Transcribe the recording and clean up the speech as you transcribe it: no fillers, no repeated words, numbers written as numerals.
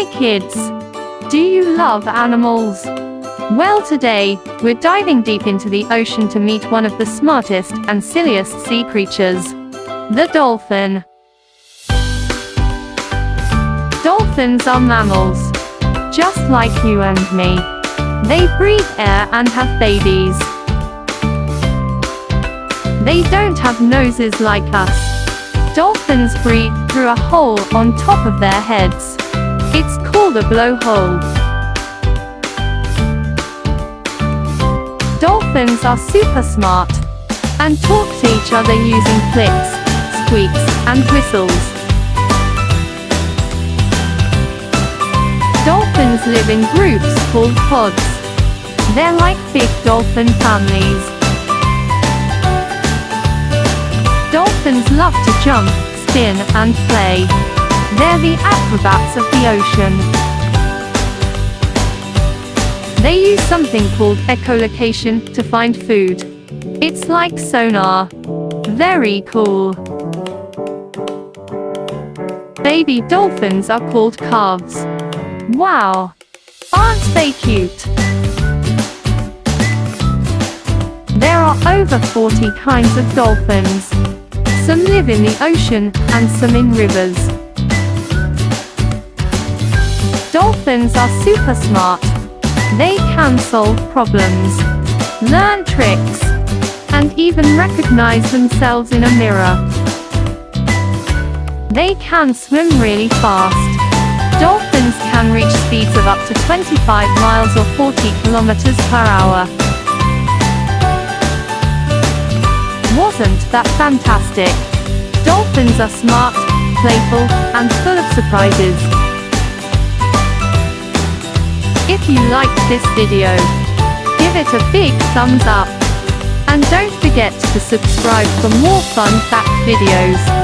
Hi kids! Do you love animals? Well, today, we're diving deep into the ocean to meet one of the smartest and silliest sea creatures, the dolphin. Dolphins are mammals, just like you and me. They breathe air and have babies. They don't have noses like us. Dolphins breathe through a hole on top of their heads. It's called a blowhole. Dolphins are super smart and talk to each other using clicks, squeaks, and whistles. Dolphins live in groups called pods. They're like big dolphin families. Dolphins love to jump, spin, and play. They're the acrobats of the ocean. They use something called echolocation to find food. It's like sonar. Very cool. Baby dolphins are called calves. Wow! Aren't they cute? There are over 40 kinds of dolphins. Some live in the ocean and some in rivers. Dolphins are super smart. They can solve problems, learn tricks, and even recognize themselves in a mirror. They can swim really fast. Dolphins can reach speeds of up to 25 miles or 40 kilometers per hour. Wasn't that fantastic? Dolphins are smart, playful, and full of surprises. If you liked this video, give it a big thumbs up. And don't forget to subscribe for more fun fact videos.